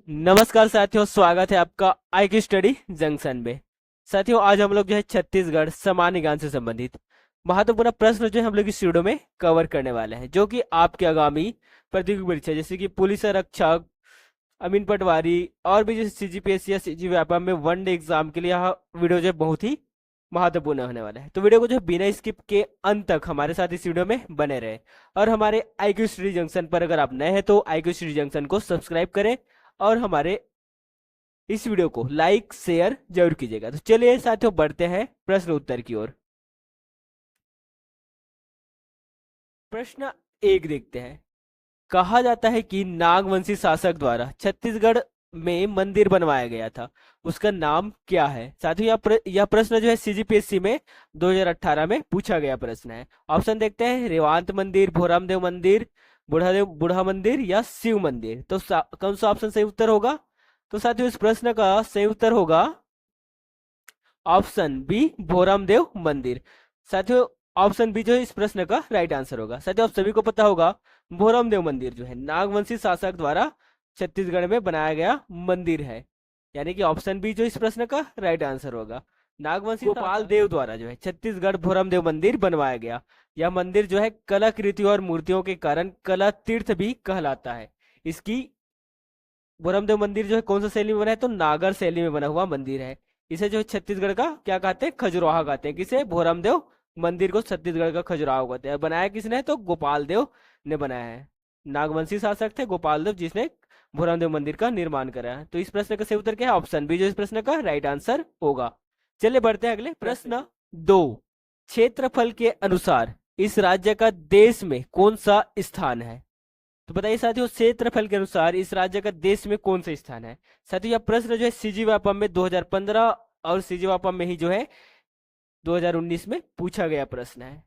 नमस्कार साथियों, स्वागत है आपका IQ स्टडी जंक्शन में। साथियों, आज हम लोग जो है छत्तीसगढ़ सामान्य ज्ञान से संबंधित महत्वपूर्ण प्रश्न जो है हम लोग इस वीडियो में कवर करने वाले हैं, जो कि आपके आगामी प्रतियोगी परीक्षा जैसे कि पुलिस आरक्षक, अमीन पटवारी और भी जैसे CGPSC या CG व्यापम में वनडे एग्जाम के लिए यह वीडियो जो है बहुत ही महत्वपूर्ण होने वाला है। तो वीडियो को जो है बिना स्किप के अंत तक हमारे साथ इस वीडियो में बने रहे। और हमारे IQ स्टडी जंक्शन पर अगर आप नए हैं तो IQ स्टडी जंक्शन को सब्सक्राइब करें और हमारे इस वीडियो को लाइक शेयर जरूर कीजिएगा। तो चलिए साथियों, बढ़ते हैं प्रश्न उत्तर की ओर। प्रश्न एक देखते हैं। कहा जाता है कि नागवंशी शासक द्वारा छत्तीसगढ़ में मंदिर बनवाया गया था, उसका नाम क्या है? साथियों, यह प्रश्न जो है CGPSC में 2018 में पूछा गया प्रश्न है। ऑप्शन देखते हैं। रेवांत मंदिर, भोरामदेव मंदिर, बूढ़ा मंदिर या शिव मंदिर। तो कौन सा ऑप्शन सही उत्तर होगा? तो साथियों, इस प्रश्न का सही उत्तर होगा ऑप्शन बी, भोरामदेव मंदिर। साथियों, ऑप्शन बी जो है इस प्रश्न का राइट आंसर होगा। साथियों, आप सभी को पता होगा भोरामदेव मंदिर जो है नागवंशी शासक द्वारा छत्तीसगढ़ में बनाया गया मंदिर है, यानी कि ऑप्शन बी जो इस प्रश्न का राइट आंसर होगा। नागवंशी गोपाल देव द्वारा जो है छत्तीसगढ़ भोरामदेव मंदिर बनवाया गया। यह मंदिर जो है कलाकृतियों और मूर्तियों के कारण कला तीर्थ भी कहलाता है। इसकी भोरमदेव मंदिर जो है कौन सा शैली में बना है? तो नागर शैली में बना हुआ मंदिर है। इसे जो है छत्तीसगढ़ का क्या कहते हैं? खजुराहो कहते हैं। किसे? भोरमदेव मंदिर को छत्तीसगढ़ का खजुराहो कहते हैं। बनाया किसने है? तो गोपाल देव ने बनाया है। नागवंशी शासक थे गोपाल देव, जिसने भोरमदेव मंदिर का निर्माण करा है। तो इस प्रश्न का सही उत्तर क्या है? ऑप्शन बी जो इस प्रश्न का राइट आंसर होगा। चलिए बढ़ते हैं अगले प्रश्न दो। क्षेत्रफल के अनुसार इस राज्य का देश में कौन सा स्थान है? तो बताइए साथियों, क्षेत्रफल के अनुसार इस राज्य का देश में कौन सा स्थान है? साथियों, यह प्रश्न जो है CG व्यापम में 2015 और CG व्यापम में ही जो है 2019 में पूछा गया प्रश्न है।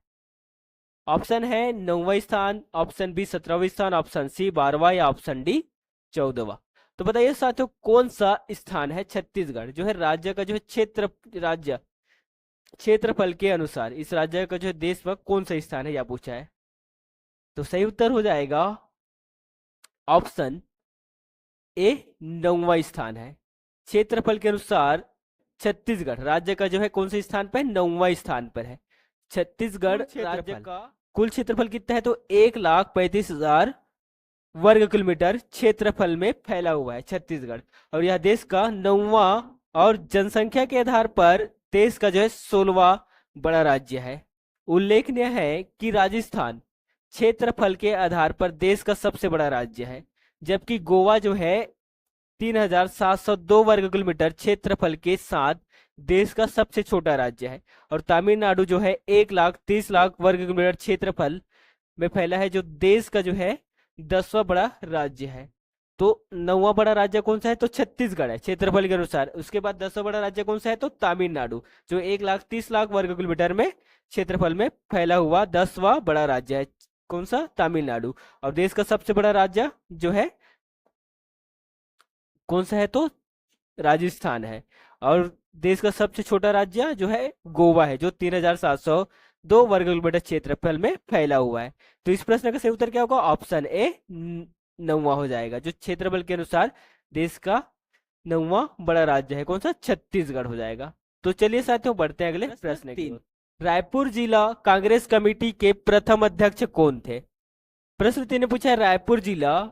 ऑप्शन है 9वां स्थान, ऑप्शन बी 17वां स्थान, ऑप्शन सी 12वां या ऑप्शन डी 14वां। तो बताइए साथियों, कौन सा स्थान है छत्तीसगढ़ जो है राज्य का जो है क्षेत्रफल के अनुसार इस राज्य का जो है देश में कौन सा स्थान है, यह पूछा है। तो सही उत्तर हो जाएगा ऑप्शन ए, 9वां स्थान है। क्षेत्रफल के अनुसार छत्तीसगढ़ राज्य का जो है कौन से स्थान पर? 9वां स्थान पर है। छत्तीसगढ़ राज्य का कुल क्षेत्रफल कितना है? तो 1,35,000 वर्ग किलोमीटर क्षेत्रफल में फैला हुआ है छत्तीसगढ़। और यह देश का 9वां और जनसंख्या के आधार पर देश का जो है 16वां बड़ा राज्य है। उल्लेखनीय है कि राजस्थान क्षेत्रफल के आधार पर देश का सबसे बड़ा राज्य है, जबकि गोवा जो है 3,702 वर्ग किलोमीटर क्षेत्रफल के साथ देश का सबसे छोटा राज्य है। और तमिलनाडु जो है 1,30,00,000 वर्ग किलोमीटर क्षेत्रफल में फैला है, जो देश का जो है 10वां बड़ा राज्य है। तो 9वां बड़ा राज्य कौन सा है? तो छत्तीसगढ़ है क्षेत्रफल के अनुसार। उसके बाद 10वां बड़ा राज्य कौन सा है? तो तमिलनाडु, जो 1,30,00,000 वर्ग किलोमीटर में क्षेत्रफल में फैला हुआ 10वां बड़ा राज्य है। कौन सा? तमिलनाडु। और देश का सबसे बड़ा राज्य जो है कौन सा है? तो राजस्थान है। और देश का सबसे छोटा राज्य जो है गोवा है, जो 3,702 वर्ग किलोमीटर क्षेत्रफल में फैला हुआ है। तो इस प्रश्न का सही उत्तर क्या होगा? ऑप्शन ए, 9वां हो जाएगा, जो क्षेत्रफल के अनुसार देश का 9वां बड़ा राज्य है। कौन सा? छत्तीसगढ़ हो जाएगा। तो चलिए साथियों, बढ़ते हैं अगले प्रश्न की ओर। रायपुर जिला कांग्रेस कमेटी के प्रथम अध्यक्ष कौन थे? प्रश्न 3 ने पूछा है, रायपुर जिला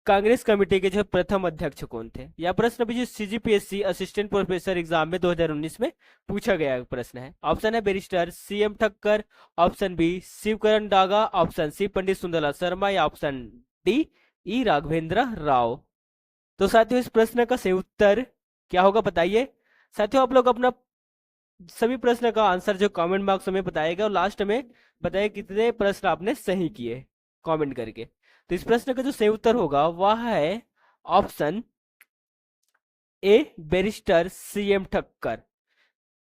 कांग्रेस कमेटी के जो प्रथम अध्यक्ष कौन थे? यह प्रश्न भी जो CGPSC असिस्टेंट प्रोफेसर एग्जाम में 2019 में पूछा गया प्रश्न है। ऑप्शन है barrister CM Thakkar, option B Shivkaran Daga, option C Pandit Sundarlal Sharma या option D E Raghavendra Rao. तो साथियों, इस प्रश्न का सही उत्तर क्या होगा बताइए। साथियों, आप लोग अपना सभी प्रश्न का आंसर जो कमेंट बॉक्स में बताएगा और लास्ट में बताइए कितने प्रश्न आपने सही किए कमेंट करके। तो इस प्रश्न का जो सही उत्तर होगा वह है ऑप्शन ए, बैरिस्टर CM ठक्कर।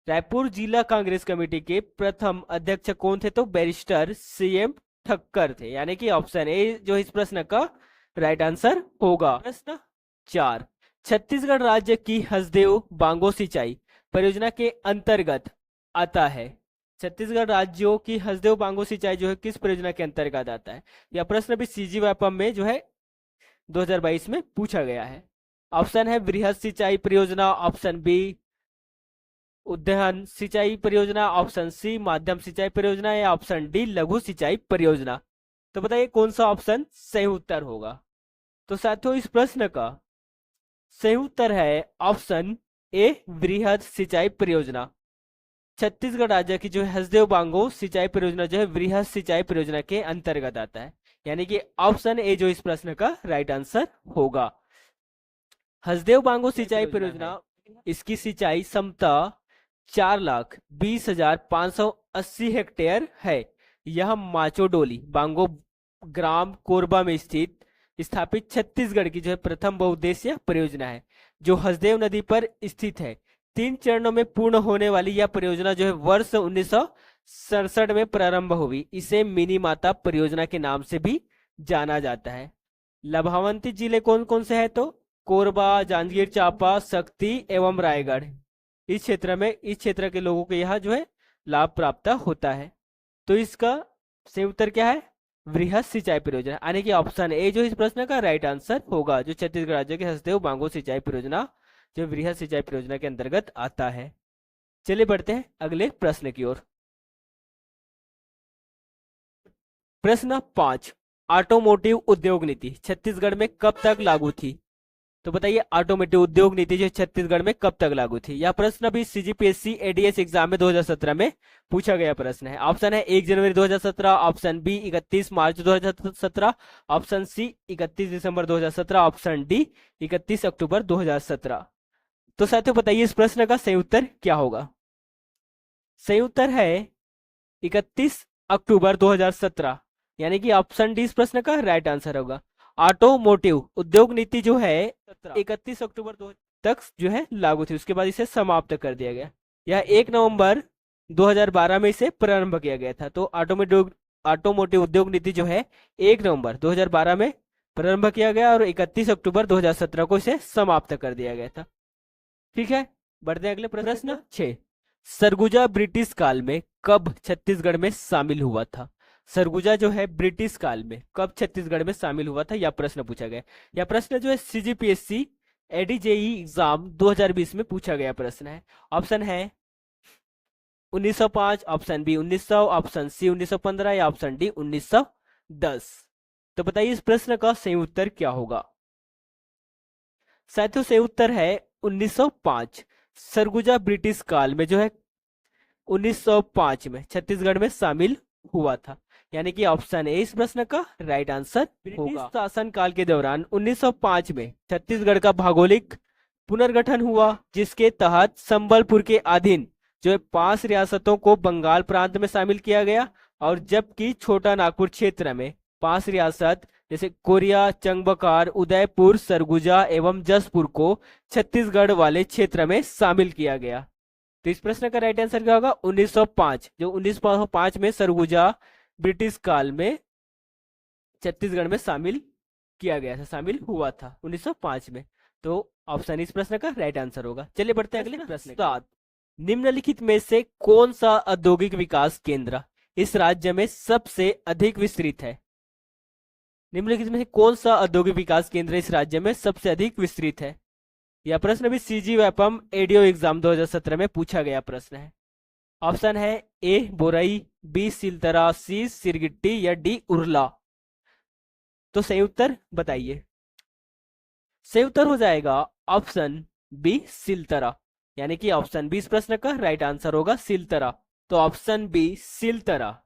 रायपुर जिला कांग्रेस कमेटी के प्रथम अध्यक्ष कौन थे? तो बैरिस्टर CM ठक्कर थे, यानी कि ऑप्शन ए जो इस प्रश्न का राइट आंसर होगा। प्रश्न 4, छत्तीसगढ़ राज्य की हसदेव बांगो सिंचाई परियोजना के अंतर्गत आता है। छत्तीसगढ़ राज्यों की हसदेव बांगो सिंचाई जो है किस परियोजना के अंतर्गत आता है? यह प्रश्न भी CG व्यापम में जो है 2022 में पूछा गया है। ऑप्शन है वृहद सिंचाई परियोजना, ऑप्शन बी उद्वहन सिंचाई परियोजना, ऑप्शन सी माध्यम सिंचाई परियोजना, या ऑप्शन डी लघु सिंचाई परियोजना। तो बताइए कौन सा ऑप्शन सही उत्तर होगा। तो साथियों इस प्रश्न का सही उत्तर है ऑप्शन ए वृहद सिंचाई परियोजना। छत्तीसगढ़ राज्य की जो है हसदेव बांगो सिंचाई परियोजना जो है वृहद सिंचाई परियोजना के अंतर्गत आता है, यानी कि ऑप्शन ए जो इस प्रश्न का राइट आंसर होगा। हसदेव बांगो सिंचाई परियोजना, इसकी सिंचाई क्षमता 4,20,580 हेक्टेयर है। यह माचोडोली बांगो ग्राम कोरबा में स्थापित छत्तीसगढ़ की जो है प्रथम बहुउद्देशीय परियोजना है, जो हसदेव नदी पर स्थित है। 3 चरणों में पूर्ण होने वाली यह परियोजना जो है वर्ष 1967 में प्रारंभ हुई। इसे मिनी माता परियोजना के नाम से भी जाना जाता है। लाभान्वित जिले कौन कौन से हैं? तो कोरबा, जांजगीर चांपा, शक्ति एवं रायगढ़। इस क्षेत्र के लोगों को यह जो है लाभ प्राप्त होता है। तो इसका सही उत्तर क्या है? वृहद सिंचाई परियोजना, यानी कि ऑप्शन ए जो इस प्रश्न का राइट आंसर होगा, जो छत्तीसगढ़ राज्य के हसदेव बांगो सिंचाई परियोजना जो वृहद सिंचाई परियोजना के अंतर्गत आता है। चलिए बढ़ते हैं अगले प्रश्न की ओर। प्रश्न 5, ऑटोमोटिव उद्योग नीति छत्तीसगढ़ में कब तक लागू थी? तो बताइए ऑटोमोटिव उद्योग नीति जो छत्तीसगढ़ में कब तक लागू थी? यह प्रश्न भी सीजीपीएससी एडीएस एग्जाम में 2017 में पूछा गया प्रश्न है। ऑप्शन है 1 जनवरी 2017, ऑप्शन बी 31 मार्च 2017, ऑप्शन सी 31 दिसंबर 2017, ऑप्शन डी 31 अक्टूबर 2017। तो साथियों बताइए इस प्रश्न का सही उत्तर क्या होगा? सही उत्तर है 31 अक्टूबर 2017, यानी कि ऑप्शन डी इस प्रश्न का राइट आंसर होगा। ऑटोमोटिव उद्योग नीति जो है 31 अक्टूबर तक जो है लागू थी, उसके बाद इसे समाप्त कर दिया गया। यह 1 नवंबर 2012 में इसे प्रारंभ किया गया था। तो ऑटोमोटिव उद्योग नीति जो है 1 नवंबर 2012 में प्रारंभ किया गया और 31 अक्टूबर 2017 को इसे समाप्त कर दिया गया था। ठीक है, बढ़ते हैं अगले प्रश्न 6, सरगुजा ब्रिटिश काल में कब छत्तीसगढ़ में शामिल हुआ था? सरगुजा जो है ब्रिटिश काल में कब छत्तीसगढ़ में शामिल हुआ था, यह प्रश्न पूछा गया। यह प्रश्न जो है सीजीपीएससी एडीजेई एग्जाम 2020 में पूछा गया प्रश्न है। ऑप्शन है 1905, ऑप्शन बी 1900, ऑप्शन सी 1915, या ऑप्शन डी 1910। तो बताइए इस प्रश्न का सही उत्तर क्या होगा? साथियों सही उत्तर है 1905। सरगुजा ब्रिटिश काल में जो है 1905 में छत्तीसगढ़ में शामिल हुआ था, यानी कि ऑप्शन ए इस प्रश्न का राइट आंसर होगा। शासन काल के दौरान 1905 में छत्तीसगढ़ का भौगोलिक पुनर्गठन हुआ, जिसके तहत संबलपुर के अधीन जो है 5 रियासतों को बंगाल प्रांत में शामिल किया गया, और जबकि छोटा नागपुर क्षेत्र में 5 रियासत जैसे कोरिया, चंगबकार, उदयपुर, सरगुजा एवं जसपुर को छत्तीसगढ़ वाले क्षेत्र में शामिल किया गया। तो इस प्रश्न का राइट आंसर क्या होगा? 1905, जो 1905 में सरगुजा ब्रिटिश काल में छत्तीसगढ़ में शामिल किया गया था, शामिल हुआ था 1905 में। तो ऑप्शन इस प्रश्न का राइट आंसर होगा। चलिए बढ़ते हैं अगले प्रश्न। 7, निम्नलिखित में से कौन सा औद्योगिक विकास केंद्र इस राज्य में सबसे अधिक विस्तृत है? निम्नलिखित में से कौन सा औद्योगिक विकास केंद्र इस राज्य में सबसे अधिक विस्तृत है? यह प्रश्न भी सीजी व्यापम एडीओ एग्जाम 2017 में पूछा गया प्रश्न है। ऑप्शन है ए बोरई, बी सिलतरा, सी सिरगिट्टी, या डी उरला। तो सही उत्तर बताइए। सही उत्तर हो जाएगा ऑप्शन बी सिलतरा, यानी कि ऑप्शन बी इस प्रश्न का राइट आंसर होगा, सिलतरा। तो ऑप्शन बी सिलतरा,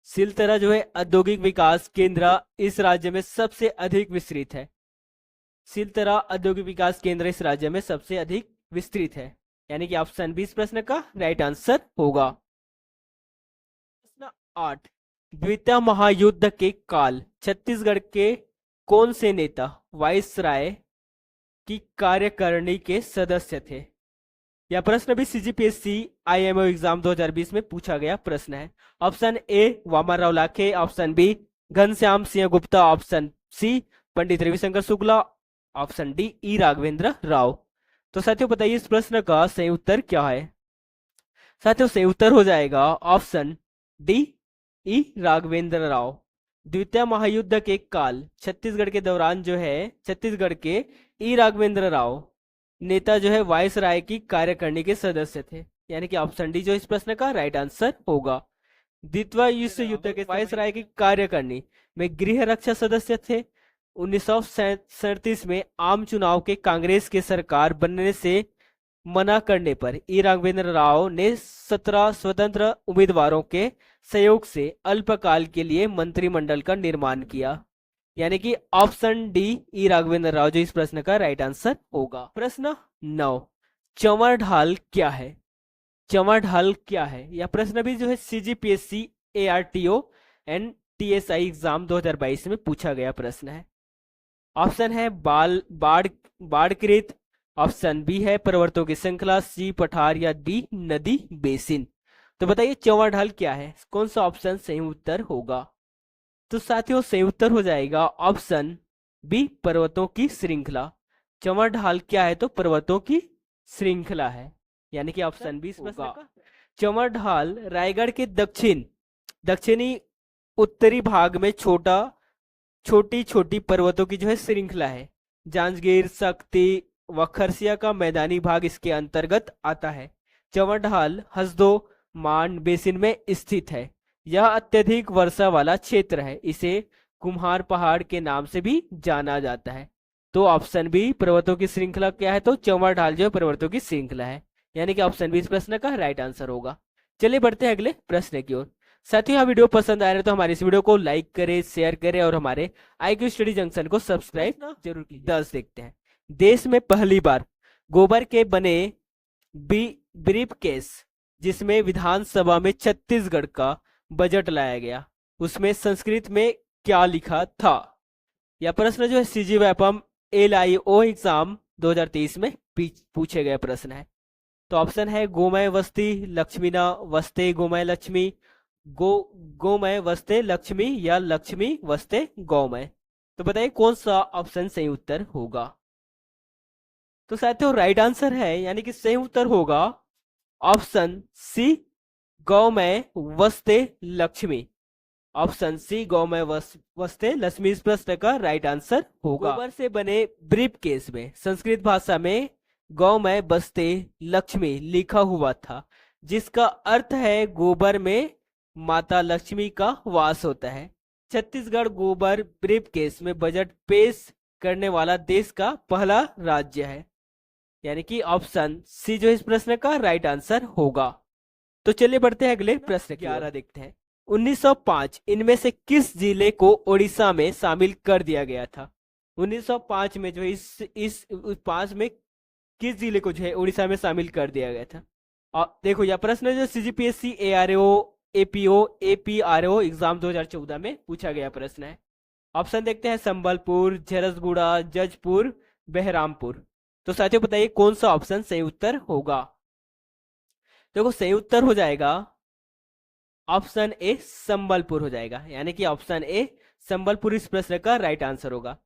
सिलतरा जो है औद्योगिक विकास केंद्र इस राज्य में सबसे अधिक विस्तृत है। सिलतरा औद्योगिक विकास केंद्र इस राज्य में सबसे अधिक विस्तृत है, यानी कि ऑप्शन बी इस प्रश्न का राइट आंसर होगा। प्रश्न 8, द्वितीय महायुद्ध के काल छत्तीसगढ़ के कौन से नेता वायसराय की कार्यकारिणी के सदस्य थे? यह प्रश्न भी सीजीपीएससी आईएमओ एग्जाम 2020 में पूछा गया प्रश्न है। Option A Vamanrao Lakhe, option B Ghanshyam Singh Gupta, option C Pandit Ravishankar Shukla, option D E Raghavendra Rao. तो साथियों बताइए इस प्रश्न का सही उत्तर क्या है? साथियों सही उत्तर हो जाएगा option D E Raghavendra Rao, द्वितीय महायुद्ध के काल छत्तीसगढ़ के दौरान जो है छत्तीसगढ़ के ई राघवेंद्र राव नेता जो है वायसराय की कार्यकारिणी के सदस्य थे, यानी कि ऑप्शन डी जो इस प्रश्न का राइट आंसर होगा। द्वितीय विश्व युद्ध के वायसराय की कार्यकारिणी में गृह रक्षा सदस्य थे। 1937 में आम चुनाव के कांग्रेस के सरकार बनने से मना करने पर ई राघवेंद्र राव ने 17 स्वतंत्र उम्मीदवारों के सहयोग से अल्पकाल के लिए मंत्रिमंडल का निर्माण किया, यानी कि option D E Raghavendra Rao जो इस प्रश्न का राइट आंसर होगा। प्रश्न 9, चंवर ढाल क्या है? चंवर ढाल क्या है? यह प्रश्न भी जो है CGPSC ARTO and TSI exam 2022 में पूछा गया प्रश्न है। ऑप्शन है बाढ़कृत, ऑप्शन बी है पर्वतों की श्रृंखला, सी पठार, या डी नदी बेसिन। तो बताइए चंवर ढाल क्या है, कौन सा ऑप्शन सही उत्तर होगा? तो साथियों सही उत्तर हो जाएगा ऑप्शन बी पर्वतों की श्रृंखला। चंवर ढाल क्या है? तो पर्वतों की श्रृंखला है, यानी कि ऑप्शन बी होगा। चंवर ढाल रायगढ़ के दक्षिणी उत्तरी भाग में छोटी छोटी पर्वतों की जो है श्रृंखला है। जांजगीर, शक्ति व खरसिया का मैदानी भाग इसके अंतर्गत आता है। चंवर ढाल हसदो मान बेसिन में स्थित है। यह अत्यधिक वर्षा वाला क्षेत्र है, इसे कुम्हार पहाड़ के नाम से भी जाना जाता है। तो ऑप्शन बी पर्वतों की श्रृंखला क्या है? तो चंवर ढाल जो है पर्वतों की श्रृंखला है, यानी कि ऑप्शन बी इस प्रश्न का राइट आंसर होगा। चलिए बढ़ते हैं अगले प्रश्न की ओर। साथियों वीडियो पसंद आ रहा है तो हमारे इस वीडियो को लाइक करें, शेयर करें और हमारे IQ स्टडी जंक्शन को सब्सक्राइब जरूर कीजिए। 10 देखते हैं। देश में पहली बार गोबर के बने ब्रीफकेस जिसमें विधानसभा में छत्तीसगढ़ का बजट लाया गया, उसमें संस्कृत में क्या लिखा था? यह प्रश्न जो है सीजी व्यापम LIO एग्जाम 2023 में पूछे गए प्रश्न है। तो ऑप्शन है गोमय वस्ती लक्ष्मीना वस्ते गोमय लक्ष्मी, गोमय वस्ते लक्ष्मी, या लक्ष्मी वस्ते गौमय। तो बताइए कौन सा ऑप्शन सही उत्तर होगा? तो साथियों राइट आंसर है, यानी कि सही उत्तर होगा ऑप्शन सी गौमय वस्ते लक्ष्मी। ऑप्शन सी गौमय वस्ते लक्ष्मी इस प्रश्न का राइट आंसर होगा। गोबर से बने ब्रीफकेस में संस्कृत भाषा में गौमय वस्ते लक्ष्मी लिखा हुआ था, जिसका अर्थ है गोबर में माता लक्ष्मी का वास होता है। छत्तीसगढ़ गोबर ब्रीफकेस में बजट पेश करने वाला देश का पहला राज्य है, यानी कि ऑप्शन सी जो इस प्रश्न का राइट आंसर होगा। तो चलिए बढ़ते हैं अगले प्रश्न 11 देखते हैं। 1905 इनमें से किस जिले को ओडिशा में शामिल कर दिया गया था? 1905 में जो इस 5 में किस जिले को जो है ओडिशा में शामिल कर दिया गया था? और देखो यह प्रश्न जो CGPSC ARO APO APRO exam 2014 में पूछा गया प्रश्न है। ऑप्शन देखते हैं संबलपुर, झरसगुड़ा, जजपुर, बहरामपुर। तो साथियों बताइए कौन सा ऑप्शन सही उत्तर होगा? देखो सही उत्तर हो जाएगा ऑप्शन ए संबलपुर हो जाएगा, यानी कि ऑप्शन ए संबलपुर इस प्रश्न का राइट आंसर होगा।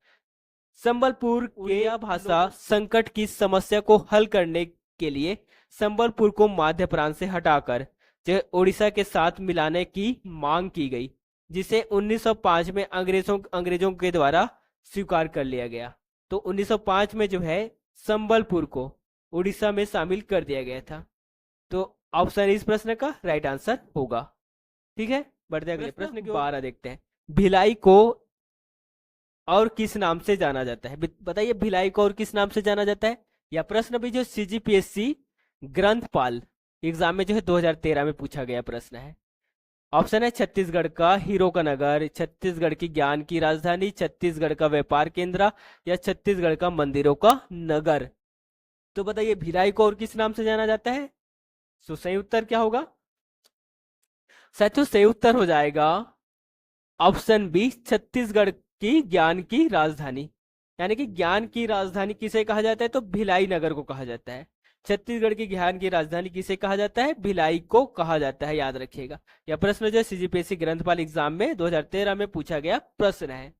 संबलपुर के भाषा संकट की समस्या को हल करने के लिए संबलपुर को मध्य प्रांत से हटाकर जो ओडिशा के साथ मिलाने की मांग की गई, जिसे 1905 में अंग्रेजों के द्वारा स्वीकार कर लिया गया। तो 1905 में जो है संबलपुर को उड़ीसा में शामिल कर दिया गया था। तो ऑप्शन इस प्रश्न का राइट आंसर होगा। ठीक है, बढ़ते हैं अगले प्रश्न की 12 देखते हैं। भिलाई को और किस नाम से जाना जाता है? बताइए भिलाई को और किस नाम से जाना जाता है? यह प्रश्न भी जो सीजीपीएससी ग्रंथपाल एग्जाम में जो है 2013 में पूछा गया प्रश्न है। ऑप्शन है छत्तीसगढ़ का हीरो का नगर, छत्तीसगढ़ की ज्ञान की राजधानी, छत्तीसगढ़ का व्यापार केंद्र, या छत्तीसगढ़ का मंदिरों का नगर। तो बताइए भिलाई को और किस नाम से जाना जाता है? तो सही उत्तर क्या होगा? साथियों सही उत्तर हो जाएगा ऑप्शन बी छत्तीसगढ़ की ज्ञान की राजधानी। यानी कि ज्ञान की राजधानी किसे कहा जाता है? तो भिलाई नगर को कहा जाता है। छत्तीसगढ़ की ज्ञान की राजधानी किसे कहा जाता है? भिलाई को कहा जाता है, याद रखिएगा। यह प्रश्न जो सीजीपीएससी ग्रंथपाल एग्जाम में 2013 में पूछा गया प्रश्न है।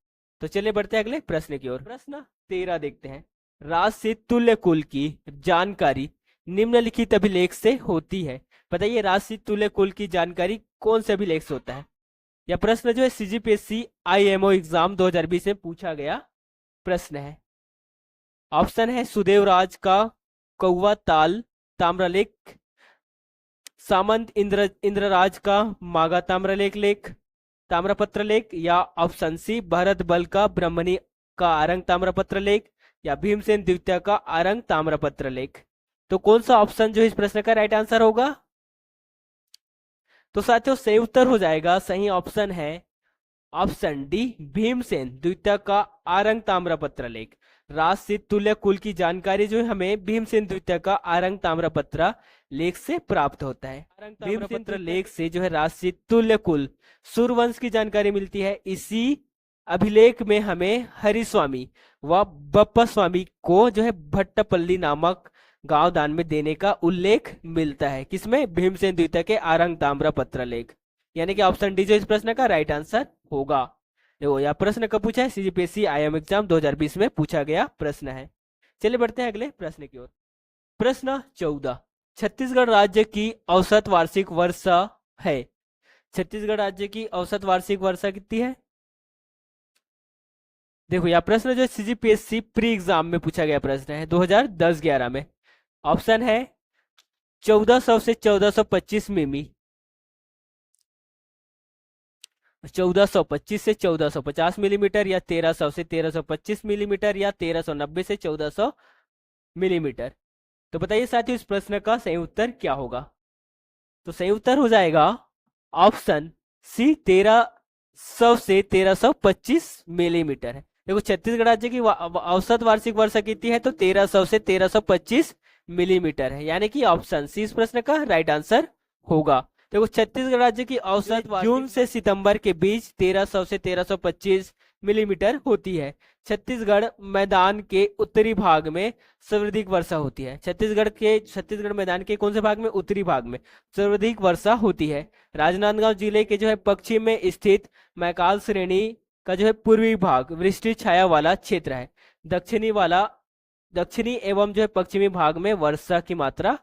तो चलिए बढ़ते हैं अगले प्रश्न की ओर। प्रश्न 13 देखते हैं। राजसी तुल्य कुल की जानकारी निम्नलिखित अभिलेख से होती है। बताइए राजसी तुल्य कुल की जानकारी कौन से अभिलेख से होता है? यह प्रश्न जो है सीजीपीएससी आईएमओ एग्जाम 2020 में पूछा गया प्रश्न है। ऑप्शन है सुदेवराज का कौवा ताल ताम्रलेख, सामंत इंद्रराज का मागा ताम्रलेख लेख ताम्रपत्र लेख, या ऑप्शन सी भरत बल का ब्रह्मणी का आरंग ताम्रपत्र लेख, या भीमसेन द्वितीय का आरंग ताम्रपत्र लेख। तो कौन सा ऑप्शन जो है इस प्रश्न का राइट आंसर होगा? तो साथियों सही उत्तर हो जाएगा, सही ऑप्शन है ऑप्शन डी भीमसेन द्वितीय का आरंग ताम्रपत्र लेख। राजसी तुल्य कुल की जानकारी जो है हमें भीमसेन द्वितीय का आरंग ताम्रपत्र लेख से प्राप्त होता है। भीमसेन लेख से जो है राजसी तुल्य कुल सूर्यवंश की जानकारी मिलती है। इसी अभिलेख में हमें हरिस्वामी व बप्पा स्वामी को जो है भट्टपल्ली नामक गांव दान में देने का उल्लेख मिलता है। किसमें? भीमसेन द्वितीय के आरंग ताम्रपत्र लेख। यानी कि ऑप्शन डी जो इस प्रश्न का राइट आंसर होगा। देखो यह प्रश्न कब पूछा है? सीजीपीएससी आईएम एग्जाम 2020 में पूछा गया प्रश्न है। चलिए बढ़ते हैं अगले प्रश्न की ओर। प्रश्न 14, छत्तीसगढ़ राज्य की औसत वार्षिक वर्षा है। छत्तीसगढ़ राज्य की औसत वार्षिक वर्षा कितनी है? देखो यह प्रश्न जो सीजीपीएससी प्री एग्जाम में पूछा गया प्रश्न है 2010-11 में। ऑप्शन है 1400 से 1425 मिमी, 1425 से 1450 मिलीमीटर, या 1300 से 1325 मिलीमीटर, या 1390 से 1400 मिलीमीटर। तो बताइए साथियों इस प्रश्न का सही उत्तर क्या होगा? तो सही उत्तर हो जाएगा ऑप्शन सी 1300 से 1325 मिलीमीटर है। देखो छत्तीसगढ़ राज्य की औसत वार्षिक वर्षा कितनी है? तो 1300 से 1325 मिलीमीटर है। यानी कि ऑप्शन सी इस प्रश्न का राइट आंसर होगा। देखो छत्तीसगढ़ राज्य की औसत जून से सितंबर के बीच 1300 से 1325 मिलीमीटर होती है। छत्तीसगढ़ मैदान के उत्तरी भाग में सर्वाधिक वर्षा होती है। छत्तीसगढ़ मैदान के कौन से भाग में? उत्तरी भाग में सर्वाधिक वर्षा होती है। राजनांदगांव जिले के जो है पश्चिम में स्थित मैकाल श्रेणी का जो है पूर्वी भाग वृष्टि छाया वाला क्षेत्र है। दक्षिणी एवं जो है पश्चिमी भाग में वर्षा की मात्रा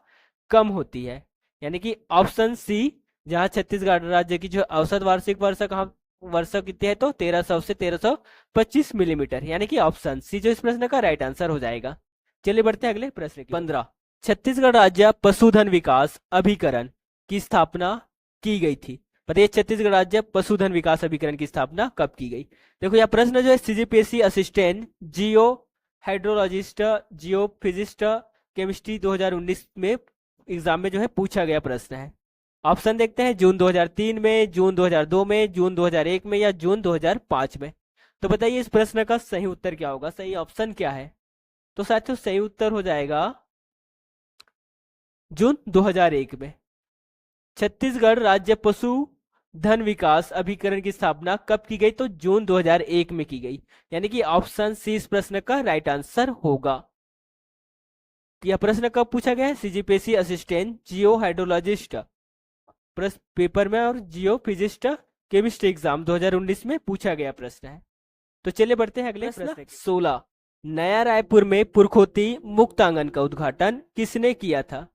कम होती है। यानी कि ऑप्शन सी, जहां छत्तीसगढ़ राज्य की जो औसत वार्षिक वर्षा कितनी है? तो 1300 से 1325 मिलीमीटर। यानी कि ऑप्शन सी जो इस प्रश्न का राइट आंसर हो जाएगा। चलिए बढ़ते हैं अगले प्रश्न की। 15, छत्तीसगढ़ राज्य पशुधन विकास अभिकरण की स्थापना की गई थी। बताइए छत्तीसगढ़ राज्य पशुधन विकास अभिकरण की स्थापना कब की गई? देखो यह प्रश्न जो है सीजीपीएससी असिस्टेंट जियो हाइड्रोलॉजिस्ट जियो फिजिस्ट केमिस्ट्री 2019 में एग्जाम में जो है पूछा गया प्रश्न है। ऑप्शन देखते हैं जून 2003 में, जून 2002 में, जून 2001 में, या जून 2005 में। तो बताइए इस प्रश्न का सही उत्तर क्या होगा? सही ऑप्शन क्या है? तो साथियों सही उत्तर हो जाएगा जून 2001 में। छत्तीसगढ़ राज्य पशु धन विकास अभिकरण की स्थापना कब की गई? तो जून 2001 में की गई। यानी कि ऑप्शन सी इस प्रश्न का राइट आंसर होगा। यह प्रश्न कब पूछा गया है? सीजीपीएससी असिस्टेंट जियो हाइड्रोलॉजिस्ट पेपर में और जियो फिजिस्ट केमिस्ट्री एग्जाम 2019 में पूछा गया प्रश्न है। तो चलिए बढ़ते हैं अगले प्रश्न। 16, नया रायपुर में पुरखोती मुक्त आंगन का उद्घाटन किसने किया था?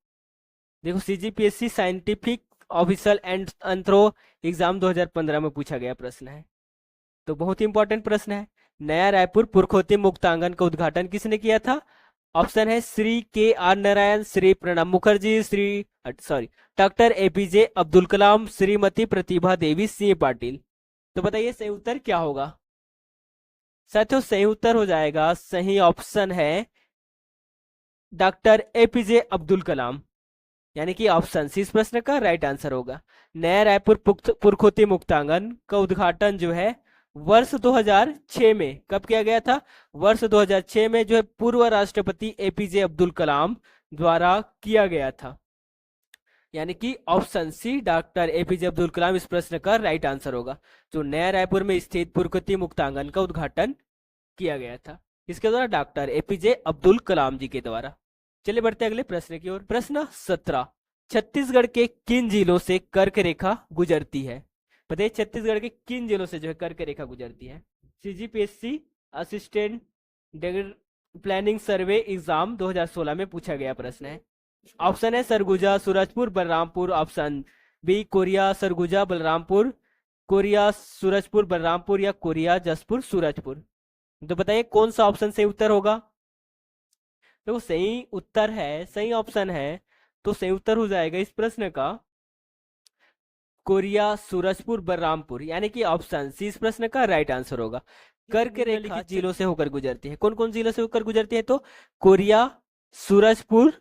देखो CGPSC scientific officer and anthro exam 2015 में पूछा गया प्रश्न है। तो बहुत ही इंपॉर्टेंट प्रश्न है। नया रायपुर पुरखोती मुक्त आंगन का उद्घाटन किसने किया था? ऑप्शन है Shri K R Narayan, Shri Pranab Mukherjee, doctor APJ Abdul Kalam, Shrimati Pratibha Devi Singh Patil. तो बताइए सही उत्तर क्या होगा? साथियों सही उत्तर हो जाएगा, सही ऑप्शन है डॉक्टर एपीजे अब्दुल कलाम। यानी कि ऑप्शन सी इस प्रश्न का राइट आंसर होगा। नया रायपुर पुरखोती मुक्तांगन का उद्घाटन जो है वर्ष 2006 में कब किया गया था? वर्ष 2006 में जो है पूर्व राष्ट्रपति एपीजे अब्दुल कलाम द्वारा किया गया था। यानी कि option C doctor APJ Abdul Kalam इस प्रश्न का राइट आंसर होगा। जो नया रायपुर में स्थित पुरखोती मुक्तांगन का उद्घाटन किया गया था किसके द्वारा? डॉक्टर एपीजे अब्दुल कलाम जी के द्वारा। चलिए बढ़ते अगले प्रश्न की ओर। प्रश्न 17, छत्तीसगढ़ के किन जिलों से कर्क रेखा गुजरती है? बताइए छत्तीसगढ़ के किन जिलों से जो है कर्क रेखा गुजरती है? CGPSC assistant planning survey exam 2016 में पूछा गया प्रश्न है। ऑप्शन है सरगुजा, सूरजपुर, बलरामपुर। ऑप्शन बी कोरिया, सरगुजा, बलरामपुर, कोरिया सूरजपुर बलरामपुर या कोरिया जसपुर सूरजपुर। तो बताइए कौन सा ऑप्शन सही उत्तर होगा। देखो सही उत्तर है, सही ऑप्शन है, तो सही उत्तर हो जाएगा इस प्रश्न का कोरिया सूरजपुर बलरामपुर, यानी कि ऑप्शन सी इस प्रश्न का राइट आंसर होगा। कर्क रेखा जिलों से होकर गुजरती है, कौन कौन जिलों से होकर गुजरती है, तो कोरिया सूरजपुर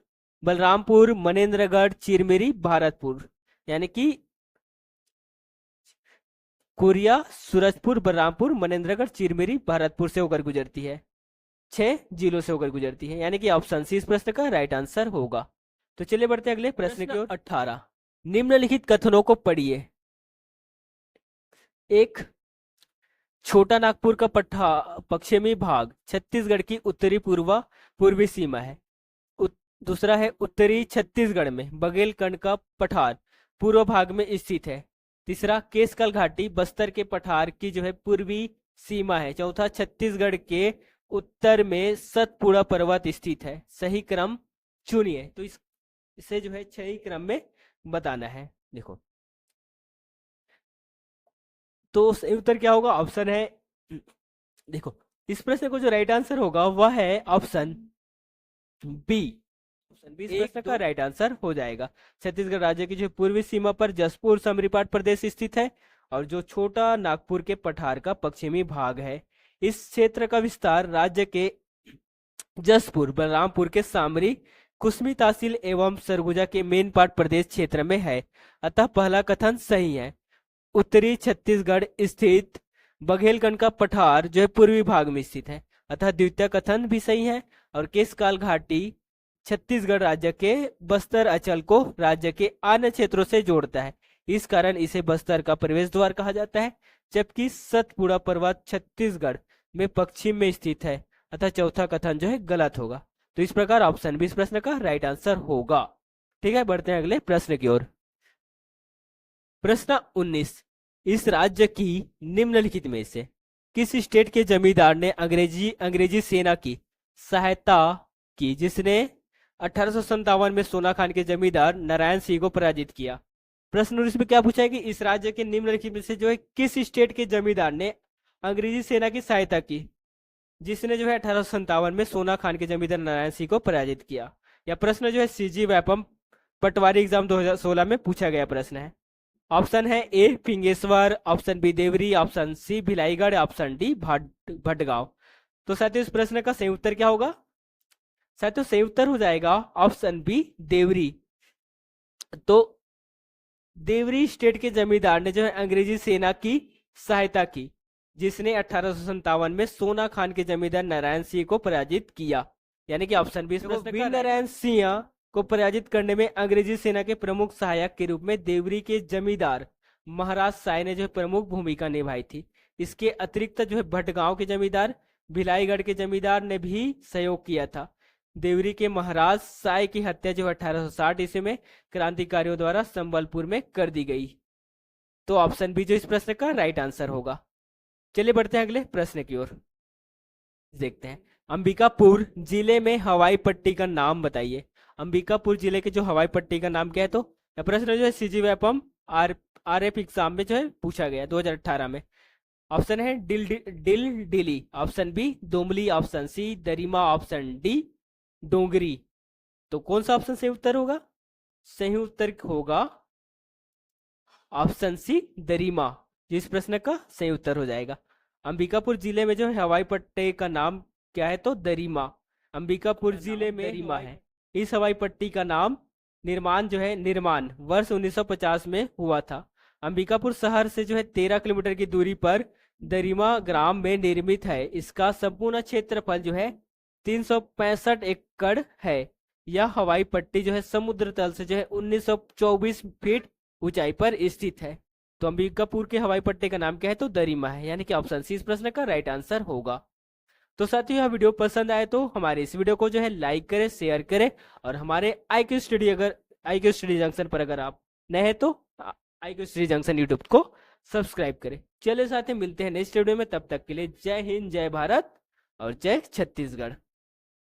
बलरामपुर मनेन्द्रगढ़ चिरमिरी भरतपुर, यानी कि कोरिया सूरजपुर बलरामपुर मनेन्द्रगढ़ चिरमिरी भरतपुर से होकर गुजरती है, 6 जिलों से होकर गुजरती है, यानी कि ऑप्शन सी इस प्रश्न का राइट आंसर होगा। तो चलिए बढ़ते हैं अगले प्रश्न की ओर। 18 निम्नलिखित कथनों को पढ़िए। एक, छोटा नागपुर का पश्चिमी भाग छत्तीसगढ़ की उत्तरी पूर्वी सीमा है। दूसरा है उत्तरी छत्तीसगढ़ में बघेलखंड का पठार पूर्व भाग में स्थित है। तीसरा, केशकाल घाटी बस्तर के पठार की जो है पूर्वी सीमा है। चौथा, छत्तीसगढ़ के उत्तर में सतपुड़ा पर्वत स्थित है। सही क्रम चुनिए। तो इसे जो है सही क्रम में बताना है। देखो तो सही उत्तर क्या होगा, ऑप्शन है, देखो इस प्रश्न को जो राइट आंसर होगा वह है ऑप्शन बी। ऑप्शन बी इस प्रश्न का राइट आंसर हो जाएगा। छत्तीसगढ़ राज्य की जो पूर्वी सीमा पर जसपुर समरीपाट प्रदेश स्थित है और जो छोटा नागपुर के पठार का पश्चिमी भाग है। इस क्षेत्र का विस्तार राज्य के जसपुर बलरामपुर के सामरी कुसमी तहसील एवं सरगुजा के मेनपाट प्रदेश क्षेत्र में है। अतः पहला कथन सही है। उत्तरी छत्तीसगढ़ स्थित बघेलखंड का पठार जो है पूर्वी भाग में स्थित है, अतः द्वितीय कथन भी सही है। और केशकाल घाटी छत्तीसगढ़ राज्य के बस्तर अंचल को राज्य के अन्य क्षेत्रों से जोड़ता है, इस कारण इसे बस्तर का प्रवेश द्वार कहा जाता है। जबकि सतपुड़ा पर्वत छत्तीसगढ़ में पश्चिम में स्थित है, अतः चौथा कथन जो है गलत होगा। तो इस प्रकार ऑप्शन बी इस प्रश्न का राइट आंसर होगा। ठीक है, बढ़ते हैं अगले प्रश्न की ओर। प्रश्न 19, इस राज्य की निम्नलिखित में से किस स्टेट के जमींदार ने अंग्रेजी सेना की सहायता की जिसने 1857 में सोना खान के जमींदार नारायण सिंह को पराजित किया। प्रश्न इसमें क्या पूछा है कि इस राज्य के निम्नलिखित में से जो है किस स्टेट के जमींदार ने अंग्रेजी सेना की सहायता की जिसने जो है 1857 में सोना खान के जमींदार नारायण सिंह को पराजित किया। यह प्रश्न जो है सीजी व्यापम पटवारी एग्जाम 2016 में पूछा गया प्रश्न है। ऑप्शन है A Fingeshwar, option B Deori, option C Bhilaigarh, option D Bhatgaon. तो साथियों इस प्रश्न का सही उत्तर क्या होगा, साथियों सही उत्तर हो जाएगा ऑप्शन बी देवरी। तो देवरी स्टेट के जमींदार ने जो है अंग्रेजी सेना की सहायता की जिसने 1857 में सोना खान के जमींदार नारायण सिंह को पराजित किया, यानी कि ऑप्शन बी। वीर नारायण सिंह को पराजित करने में अंग्रेजी सेना के प्रमुख सहायक के रूप में देवरी के जमींदार महाराज साय ने जो प्रमुख भूमिका निभाई थी। इसके अतिरिक्त जो है भटगांव के जमींदार भिलाईगढ़ के जमींदार ने भी सहयोग किया था। देवरी के महाराज साय की हत्या जो 1860 ईस्वी में क्रांतिकारियों द्वारा संबलपुर में कर दी गई। तो ऑप्शन बी जो इस प्रश्न का राइट आंसर होगा। चलिए बढ़ते हैं अगले प्रश्न की ओर, देखते हैं। अंबिकापुर जिले में हवाई पट्टी का नाम बताइए। अंबिकापुर जिले के जो हवाई पट्टी का नाम क्या है, तो यह प्रश्न जो है सीजी व्यापम आरएफ एग्जाम में जो है पूछा गया 2018 में। ऑप्शन है Dildili, option B Domli, option C Darima, option D Dongri. तो कौन सा ऑप्शन सही उत्तर होगा, सही उत्तर होगा ऑप्शन सी दरिमा, जिस प्रश्न का सही उत्तर हो जाएगा। अंबिकापुर जिले में जो है हवाई पट्टी का नाम क्या है, तो दरिमा। अंबिकापुर जिले में दरिमा है। इस हवाई पट्टी का नाम निर्माण वर्ष 1950 में हुआ था। अंबिकापुर शहर से जो है 13 किलोमीटर की दूरी पर दरिमा ग्राम में निर्मित है। इसका संपूर्ण क्षेत्रफल जो है 365 एकड़ है। यह हवाई पट्टी जो है समुद्र तल से जो है 1924 फीट ऊंचाई पर स्थित है। तो अंबिकापुर के हवाई पट्टी का नाम क्या है, तो दरिमा है, यानी कि ऑप्शन सी इस प्रश्न का राइट आंसर होगा। तो साथियों यह वीडियो पसंद आए तो हमारे इस वीडियो को जो है लाइक करें, शेयर करें और हमारे IQ स्टडी जंक्शन पर अगर आप नए हैं तो IQ स्टडी जंक्शन यूट्यूब को सब्सक्राइब करें। चलिए साथियों मिलते हैं नेक्स्ट वीडियो में, तब तक के लिए जय हिंद, जय भारत और जय छत्तीसगढ़।